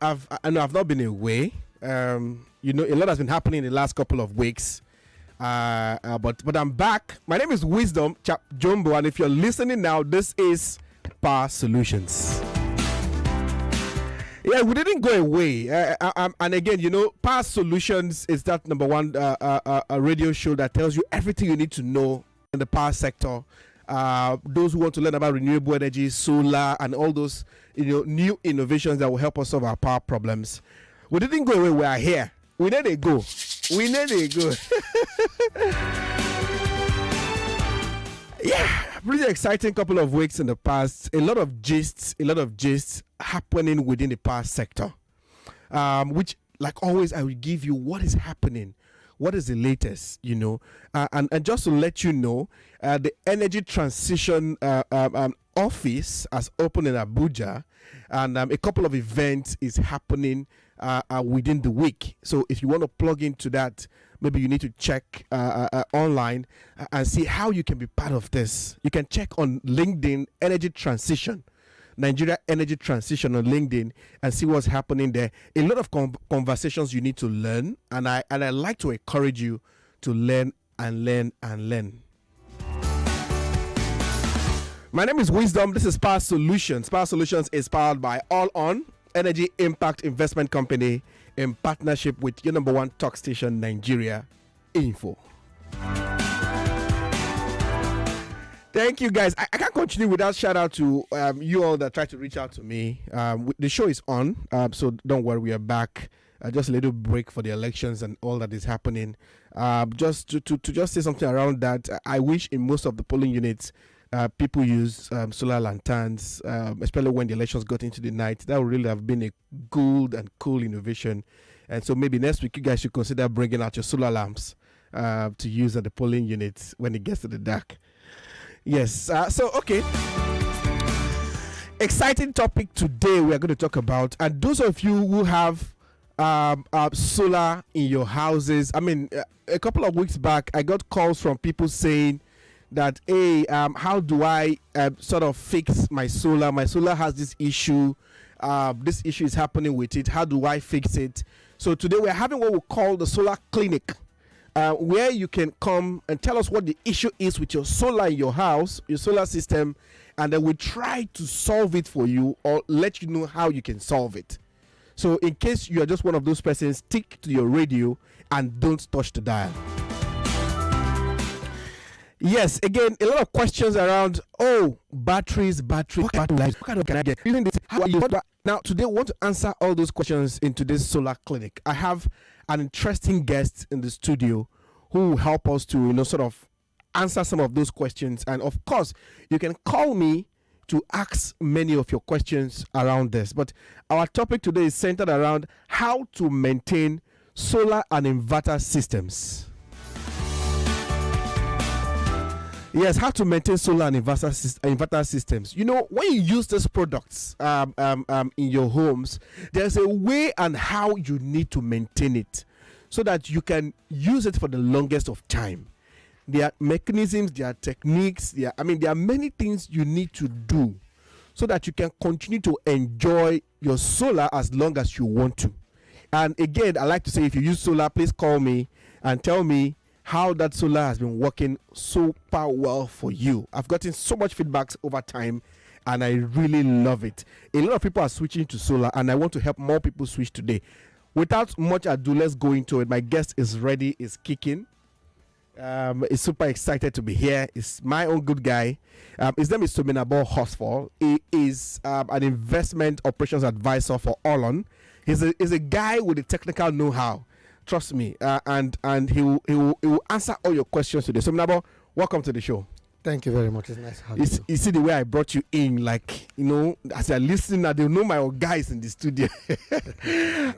I know I've not been away. A lot has been happening in the last couple of weeks. But I'm back. My name is Wisdom Chapp-Jumbo, and if you're listening now, this is Power Solutions. Yeah, we didn't go away. And again, Power Solutions is that number one a radio show that tells you everything you need to know in the power sector. Those who want to learn about renewable energy, solar, and all those new innovations that will help us solve our power problems. We didn't go away. We are here. We need to go. Yeah, pretty exciting couple of weeks in the past. A lot of gists happening within the power sector. Which, like always, I will give you what is happening. What is the latest, and just to let you know, the Energy Transition Office has opened in Abuja, and a couple of events is happening within the week. So if you want to plug into that, maybe you need to check online and see how you can be part of this. You can check on LinkedIn, Energy Transition. Nigeria Energy Transition on LinkedIn and see what's happening there. A lot of conversations you need to learn, and I like to encourage you to learn and learn and learn. My name is Wisdom. This is Power Solutions. Power Solutions is powered by All On Energy Impact Investment Company in partnership with your number one talk station, Nigeria Info. Thank you, guys. I can't continue without shout out to you all that tried to reach out to me. The show is on, so don't worry, we are back. Just a little break for the elections and all that is happening. Just to just say something around that, I wish in most of the polling units, people use solar lanterns, especially when the elections got into the night. That would really have been a good and cool innovation. And so maybe next week, you guys should consider bringing out your solar lamps to use at the polling units when it gets to the dark. Yes, okay. Exciting topic today we are going to talk about, and those of you who have solar in your houses, a couple of weeks back I got calls from people saying that, hey, how do I sort of fix my solar has this issue is happening with it, how do I fix it? So today we're having what we call the solar clinic, where you can come and tell us what the issue is with your solar in your house, your solar system, and then we try to solve it for you or let you know how you can solve it. So in case you are just one of those persons, stick to your radio and don't touch the dial. Yes, again, a lot of questions around, batteries, what kind of can I get? How are you? Now, today we want to answer all those questions in today's solar clinic. I have an interesting guest in the studio who will help us to, sort of answer some of those questions. And of course, you can call me to ask many of your questions around this. But our topic today is centered around how to maintain solar and inverter systems. Yes, how to maintain solar and inverter systems. When you use these products in your homes, there's a way and how you need to maintain it so that you can use it for the longest of time. There are mechanisms, there are techniques, there are many things you need to do so that you can continue to enjoy your solar as long as you want to. And again, I like to say, if you use solar, please call me and tell me how that solar has been working super well for you. I've gotten so much feedback over time and I really love it. A lot of people are switching to solar and I want to help more people switch today. Without much ado, let's go into it. My guest is ready, is kicking. Is super excited to be here. It's my own good guy. His name is Tominabo Hosfall. He is an investment operations advisor for Olon. He's a guy with the technical know-how. Trust me, and he will answer all your questions today. So, Minabo, welcome to the show. Thank you very much. It's nice having you. You see the way I brought you in, as you're listening now, they know my guys in the studio.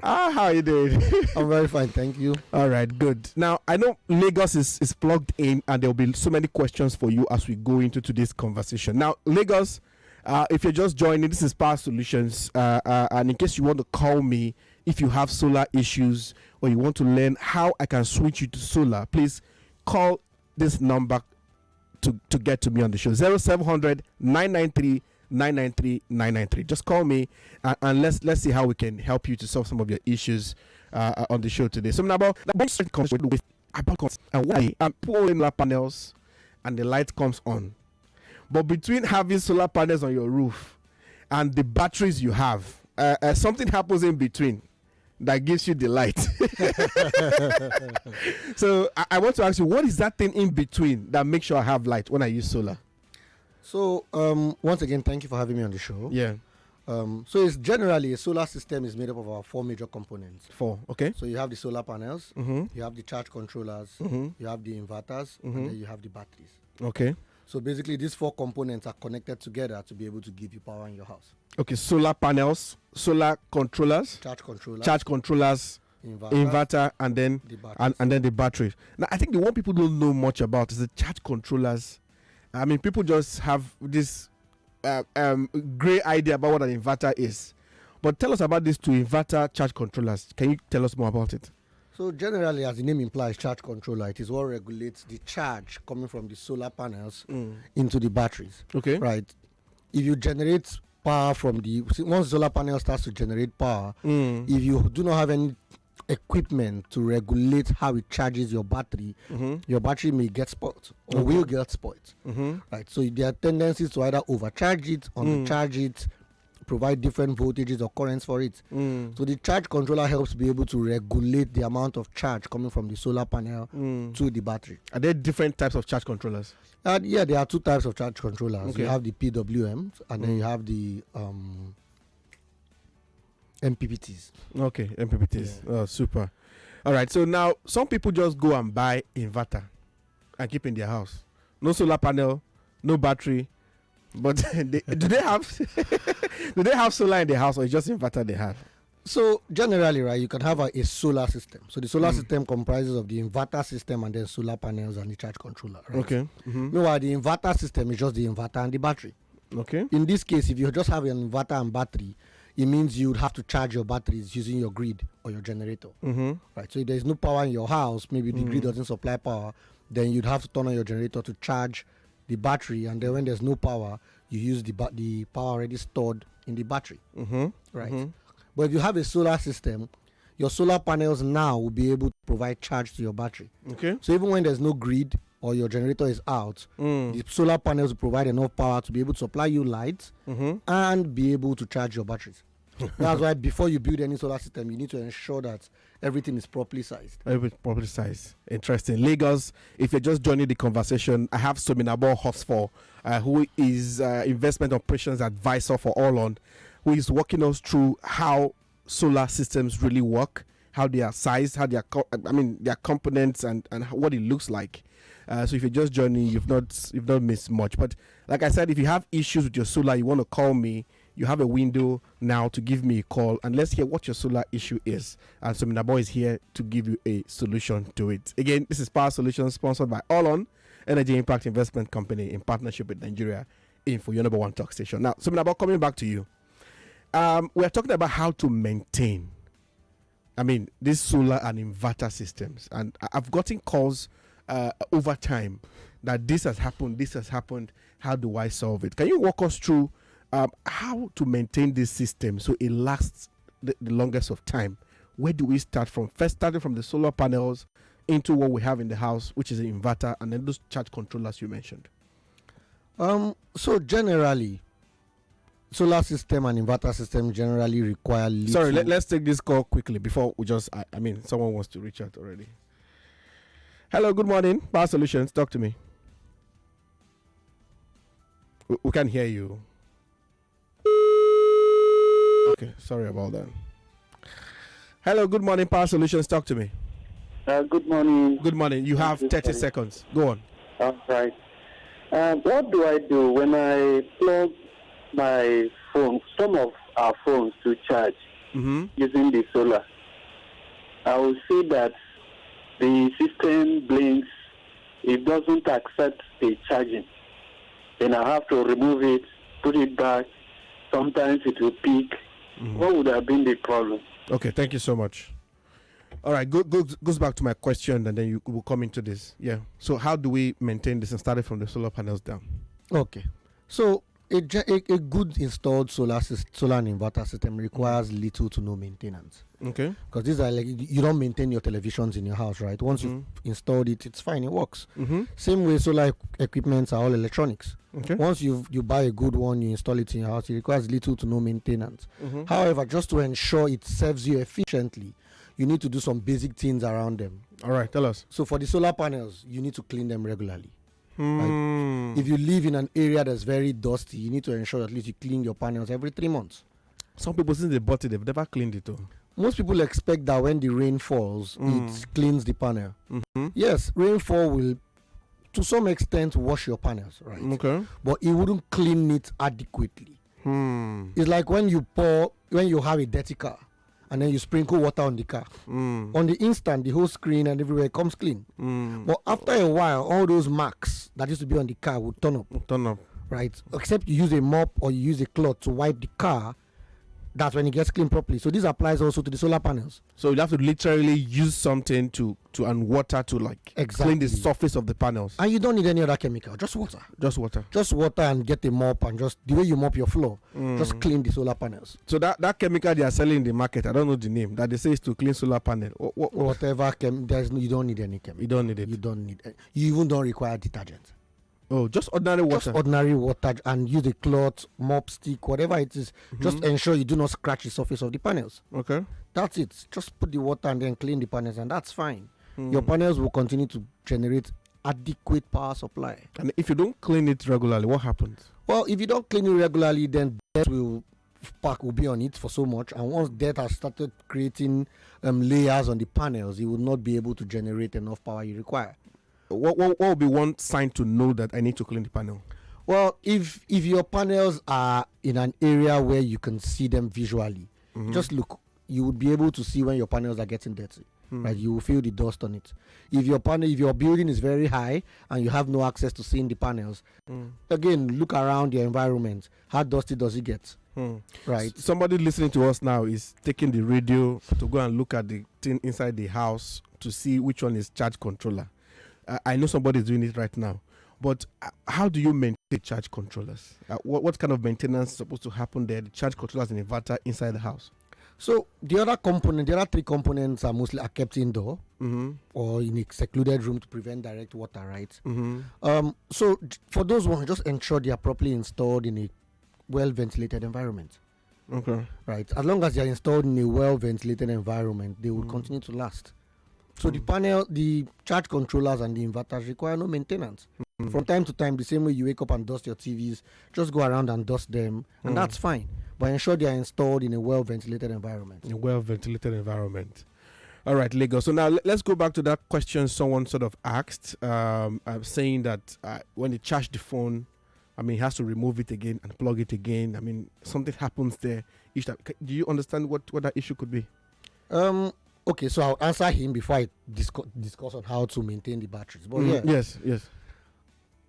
How are you doing? I'm very fine, thank you. All right, good. Now, I know Lagos is plugged in, and there will be so many questions for you as we go into today's conversation. Now, Lagos, if you're just joining, this is Power Solutions, and in case you want to call me, if you have solar issues or you want to learn how I can switch you to solar, please call this number to get to me on the show. 0700 993 993-993. Just call me and let's see how we can help you to solve some of your issues on the show today. So about and why I'm pulling solar panels and the light comes on. But between having solar panels on your roof and the batteries you have, something happens in between that gives you the light. So I want to ask you, what is that thing in between that makes sure I have light when I use solar? So once again, thank you for having me on the show. Yeah. So it's generally a solar system is made up of our 4 major components. 4, okay. So you have the solar panels, you have the charge controllers, you have the inverters, and then you have the batteries. Okay. So basically, these 4 components are connected together to be able to give you power in your house. Okay, solar panels, solar controllers, charge controllers, inverter, and then the battery. Now, I think the one people don't know much about is the charge controllers. I mean, people just have this great idea about what an inverter is. But tell us about these 2 inverter charge controllers. Can you tell us more about it? So generally, as the name implies, charge controller, it is what regulates the charge coming from the solar panels into the batteries. Okay. Right. If you generate power from once the solar panel starts to generate power, if you do not have any equipment to regulate how it charges your battery may get spoiled or will get spoiled. Right. So there are tendencies to either overcharge it, undercharge it, provide different voltages or currents for it. So the charge controller helps be able to regulate the amount of charge coming from the solar panel to the battery. Are there different types of charge controllers? Yeah, there are 2 types of charge controllers. Okay. You have the PWMs and then you have the MPPTs. Okay, MPPTs. Yeah. Oh, super. All right, so now some people just go and buy inverter and keep in their house. No solar panel, no battery. But do they have solar in the house, or it's just inverter they have? So generally, right, you can have a solar system. So the solar system comprises of the inverter system and then solar panels and the charge controller. Right? Okay. Meanwhile, the inverter system is just the inverter and the battery. Okay. In this case, if you just have an inverter and battery, it means you would have to charge your batteries using your grid or your generator. Right. So if there is no power in your house, maybe the grid doesn't supply power, then you'd have to turn on your generator to charge the battery, and then when there's no power, you use the power already stored in the battery. Right. But if you have a solar system, your solar panels now will be able to provide charge to your battery. Okay. So even when there's no grid or your generator is out, the solar panels will provide enough power to be able to supply you lights and be able to charge your batteries. That's why before you build any solar system, you need to ensure that everything is properly sized. Everything properly sized. Interesting. Lagos, if you're just joining the conversation, I have Sominabo Hosfor, who is investment operations advisor for Allon, who is walking us through how solar systems really work, how they are sized, how they are, their components and what it looks like. So if you're just joining, you've not missed much. But like I said, if you have issues with your solar, you want to call me. You have a window now to give me a call, and let's hear what your solar issue is. And so Minabo is here to give you a solution to it. Again, this is Power Solutions, sponsored by Allon, Energy Impact Investment Company, in partnership with Nigeria Info, your number 1 talk station. Now, so Minabo, coming back to you. We are talking about how to maintain, these solar and inverter systems. And I've gotten calls over time that this has happened. How do I solve it? Can you walk us through how to maintain this system so it lasts the longest of time? Where do we start from? First, starting from the solar panels into what we have in the house, which is an inverter, and then those charge controllers you mentioned. So generally, solar system and inverter system generally require little. Sorry, let's take this call quickly before we just, someone wants to reach out already. Hello, good morning. Power Solutions, talk to me. We can't hear you. Okay, sorry about that. Hello, good morning, Power Solutions, talk to me. Good morning. Good morning. You have 30 seconds. Go on. All right. What do I do when I plug my phone, some of our phones, to charge using the solar? I will see that the system blinks. It doesn't accept the charging. Then I have to remove it, put it back. Sometimes it will peak. What would have been the problem? Okay, thank you so much. All right, goes back to my question, and then you will come into this. Yeah. So how do we maintain this and start it from the solar panels down? Okay. So A good installed solar and inverter system requires little to no maintenance. Okay. Because these are like, you don't maintain your televisions in your house, right? Once you've installed it, it's fine, it works. Same way, solar equipments are all electronics. Okay. Once you buy a good one, you install it in your house, it requires little to no maintenance. However, just to ensure it serves you efficiently, you need to do some basic things around them. All right, tell us. So for the solar panels, you need to clean them regularly. Right? If you live in an area that's very dusty, you need to ensure at least you clean your panels every 3 months. Some people, since they bought it, they've never cleaned it. Most people expect that when the rain falls, it cleans the panel. Yes, rainfall will, to some extent, wash your panels, right? Okay. But it wouldn't clean it adequately. It's like when you have a dirty car, and then you sprinkle water on the car. On the instant, the whole screen and everywhere comes clean. But after a while, all those marks that used to be on the car will turn up. Right? Except you use a mop or you use a cloth to wipe the car. That's when it gets clean properly. So this applies also to the solar panels. So you have to literally use something and water to clean the surface of the panels. And you don't need any other chemical, just water. Just water. Just water, and get a mop, and just the way you mop your floor, just clean the solar panels. So that chemical they are selling in the market, I don't know the name, that they say is to clean solar panel. Whatever you don't need any chemical. You don't need it. You don't need it. You even don't require detergent. Oh, just ordinary water. Just ordinary water, and use a cloth, mop stick, whatever it is. Just ensure you do not scratch the surface of the panels. Okay. That's it. Just put the water and then clean the panels, and that's fine. Your panels will continue to generate adequate power supply. And if you don't clean it regularly, what happens? Well, if you don't clean it regularly, then dirt will be on it for so much, and once dirt has started creating layers on the panels, it will not be able to generate enough power you require. What would be one sign to know that I need to clean the panel? Well, if your panels are in an area where you can see them visually, just look. You would be able to see when your panels are getting dirty. Right? You will feel the dust on it. If your building is very high and you have no access to seeing the panels, again, look around your environment. How dusty does it get? Right. Somebody listening to us now is taking the radio to go and look at the thing inside the house to see which one is charge controller. I know somebody is doing it right now, but how do you maintain charge controllers? What kind of maintenance is supposed to happen there? The charge controllers and inverter inside the house. So the other 3 components are mostly kept indoor or in a secluded room to prevent direct water, right? So for those ones, just ensure they are properly installed in a well-ventilated environment. Okay. Right. As long as they are installed in a well-ventilated environment, they will continue to last. So the charge controllers and the inverters require no maintenance. From time to time, the same way you wake up and dust your TVs, just go around and dust them, and that's fine. But ensure they are installed in a well-ventilated environment. A well-ventilated environment. All right, Lego. So now let's go back to that question someone sort of asked, saying that when they charge the phone, he has to remove it again and plug it again. Something happens there each time. Do you understand what that issue could be? Okay, so I'll answer him before I discuss on how to maintain the batteries. But Yes.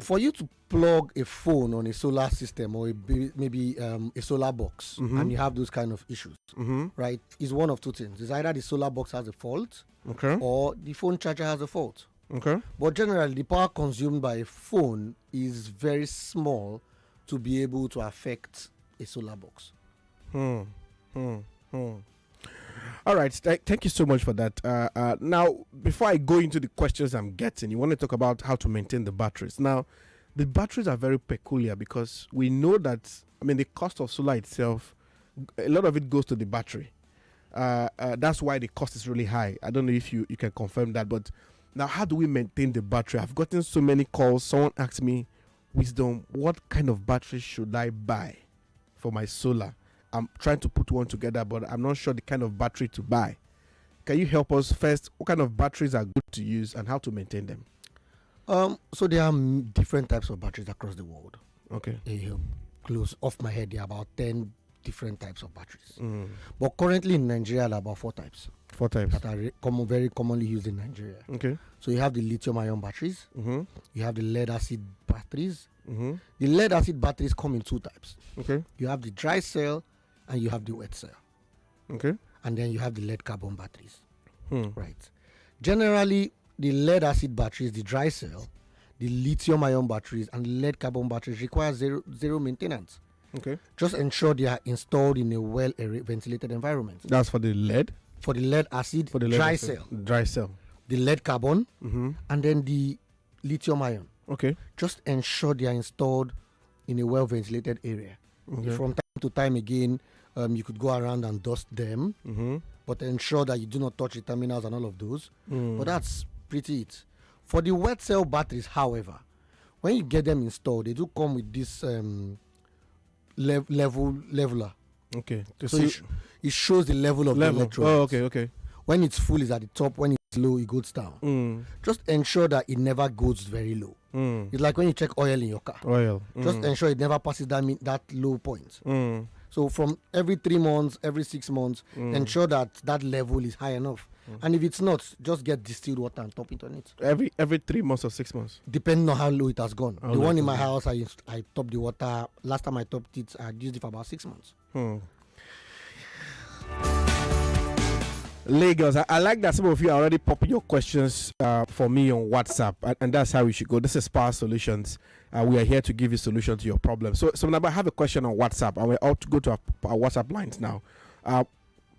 For you to plug a phone on a solar system or maybe a solar box, and you have those kind of issues, right, is one of 2 things. It's either the solar box has a fault, or the phone charger has a fault. Okay. But generally, the power consumed by a phone is very small to be able to affect a solar box. All right, thank you so much for that. Now, before I go into the questions I'm getting, you want to talk about how to maintain the batteries. Now, the batteries are very peculiar because we know that, the cost of solar itself, a lot of it goes to the battery. That's why the cost is really high. I don't know if you can confirm that, but now how do we maintain the battery? I've gotten so many calls. Someone asked me, Wisdom, what kind of battery should I buy for my solar? I'm trying to put one together, but I'm not sure the kind of battery to buy. Can you help us first? What kind of batteries are good to use and how to maintain them? So there are different types of batteries across the world. Okay. Close off my head, there are about 10 different types of batteries. But currently in Nigeria, there are about 4 types. 4 types. That are very commonly used in Nigeria. Okay. So you have the lithium-ion batteries. You have the lead-acid batteries. The lead-acid batteries come in 2 types. Okay. You have the dry cell and you have the wet cell. Okay. And then you have the lead carbon batteries. Right. Generally, the lead acid batteries, the dry cell, the lithium-ion batteries and lead carbon batteries require zero maintenance. Okay. Just ensure they are installed in a well-ventilated environment. That's for the lead? For the lead acid, For the lead dry acid. cell. Dry cell. The lead carbon, and then the lithium-ion. Okay. Just ensure they are installed in a well-ventilated area. Okay. From time to time again, you could go around and dust them, but ensure that you do not touch the terminals and all of those. But that's pretty it. For the wet cell batteries, however, when you get them installed, they do come with this leveler. Okay. So it shows the level of the electrodes. Oh, okay. When it's full, it's at the top. When it's low, it goes down. Just ensure that it never goes very low. It's like when you check oil in your car. Just ensure it never passes that low point. So from every 3 months, every 6 months, ensure that level is high enough. And if it's not, just get distilled water and top it on it. Every 3 months or 6 months? Depending on how low it has gone. The one in my house, I topped the water. Last time I topped it, I used it for about 6 months. Lagos, I like that some of you are already popping your questions for me on WhatsApp, and that's how we should go. This is Power Solutions. We are here to give you solution to your problem. So now I have a question on WhatsApp, and we're out to go to our WhatsApp lines now.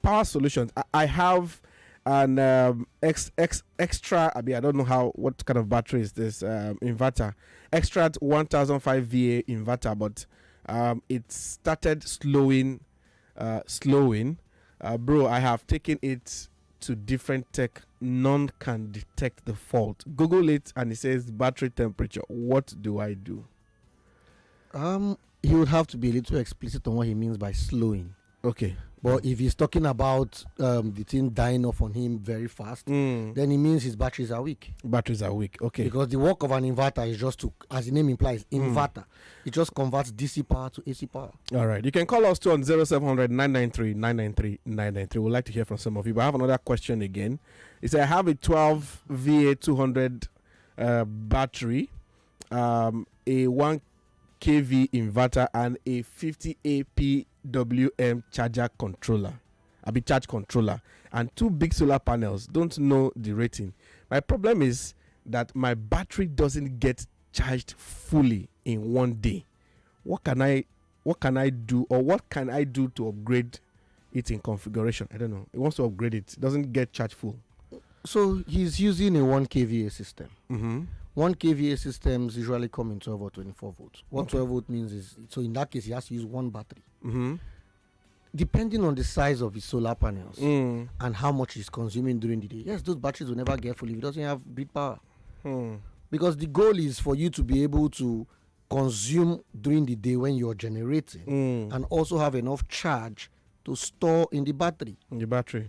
Power Solutions, I have an extra. I mean, I don't know what kind of battery is this inverter. Extra 1005 VA inverter, but it started slowing. Bro, I have taken it to different tech. None can detect the fault. Google it and it says battery temperature. What do I do? He would have to be a little explicit on what he means by slowing. Okay. But if he's talking about the thing dying off on him very fast, then it means his batteries are weak. Batteries are weak. Okay. Because the work of an inverter is just to, as the name implies, inverter. It just converts DC power to AC power. All right. You can call us too on 0700 993 993 993. We'd like to hear from some of you. But I have another question again. It says I have a 12 VA 200 battery, a 1 kV inverter, and a 50 APWM charge controller, and 2 big solar panels. Don't know the rating. My problem is that my battery doesn't get charged fully in one day. What can I do, or what can I do to upgrade it in configuration? I don't know. It wants to upgrade it. It doesn't get charged full. So he's using a 1 kVA system. 1 kVA systems usually come in 12 or 24 volts. What 12 volt means is, so in that case, he has to use 1 battery. Depending on the size of his solar panels and how much he's consuming during the day. Yes, those batteries will never get full if he doesn't have grid power. Because the goal is for you to be able to consume during the day when you're generating and also have enough charge to store in the battery.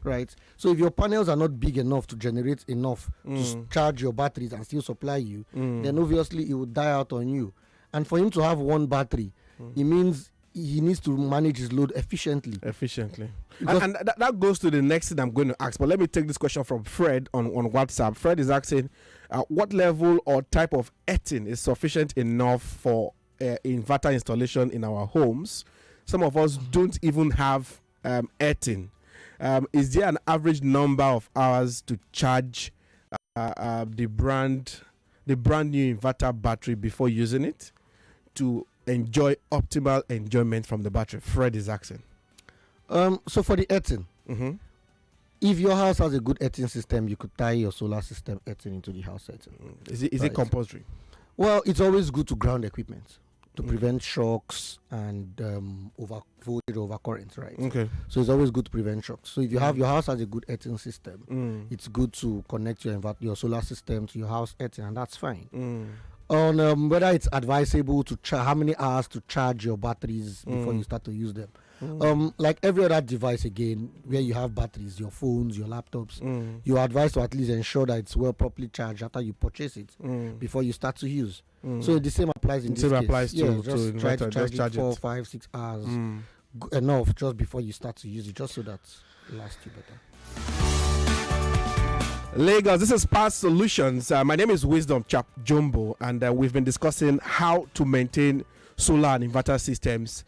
Right? So if your panels are not big enough to generate enough to charge your batteries and still supply you, then obviously it will die out on you. And for him to have 1 battery, it means he needs to manage his load efficiently. And that goes to the next thing I'm going to ask. But let me take this question from Fred on WhatsApp. Fred is asking, what level or type of earthing is sufficient enough for inverter installation in our homes? Some of us don't even have earthing. Is there an average number of hours to charge the brand new inverter battery before using it to enjoy optimal enjoyment from the battery? Fred is asking. So for the earthing, if your house has a good earthing system, you could tie your solar system earthing into the house earthing. Is it compulsory? Well, it's always good to ground equipment to prevent shocks and voltage overcurrents, right? Okay. So it's always good to prevent shocks. So if you have your house has a good earthing system, it's good to connect your solar system to your house earthing, and that's fine. On whether it's advisable to how many hours to charge your batteries before you start to use them. Like every other device again, where you have batteries, your phones, your laptops, you're advised to at least ensure that it's well properly charged after you purchase it before you start to use. So the same applies in this case. Just try to charge it 4, 5, 6 hours enough just before you start to use it, just so that it lasts you better. Lagos, this is Power Solutions. My name is Wisdom Chapp-Jumbo, and we've been discussing how to maintain solar and inverter systems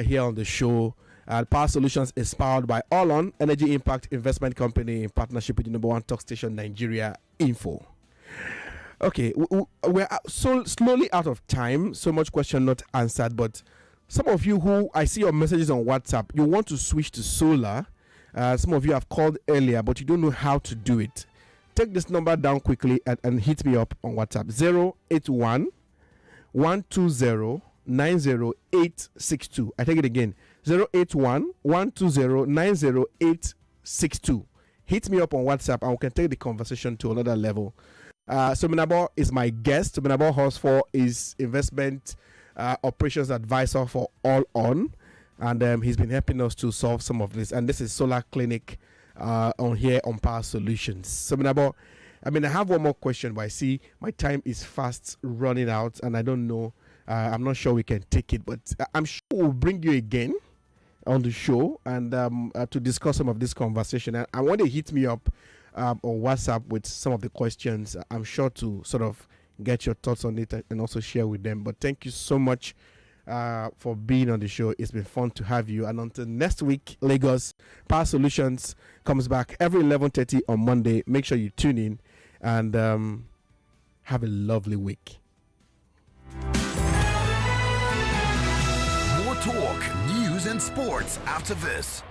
here on the show. Power Solutions is powered by Allon Energy Impact Investment Company in partnership with the #1 talk station Nigeria Info. Okay, we're so slowly out of time. So much question not answered. But some of you who I see your messages on WhatsApp, you want to switch to solar. Some of you have called earlier, but you don't know how to do it. Take this number down quickly and hit me up on WhatsApp. 081 120 90862. I take it again. 081 120 90862. Hit me up on WhatsApp and we can take the conversation to another level. Sominabo is my guest. Sominabo Horsford is investment operations advisor for All On, and he's been helping us to solve some of this. And this is Solar Clinic on here on Power Solutions. Sominabo, I have one more question, but I see my time is fast running out, and I don't know. I'm not sure we can take it, but I'm sure we'll bring you again on the show and to discuss some of this conversation. And I want to hit me up on WhatsApp with some of the questions. I'm sure to sort of get your thoughts on it and also share with them. But thank you so much for being on the show. It's been fun to have you. And until next week, Lagos Power Solutions comes back every 11:30 on Monday. Make sure you tune in and have a lovely week. More talk, news, and sports after this.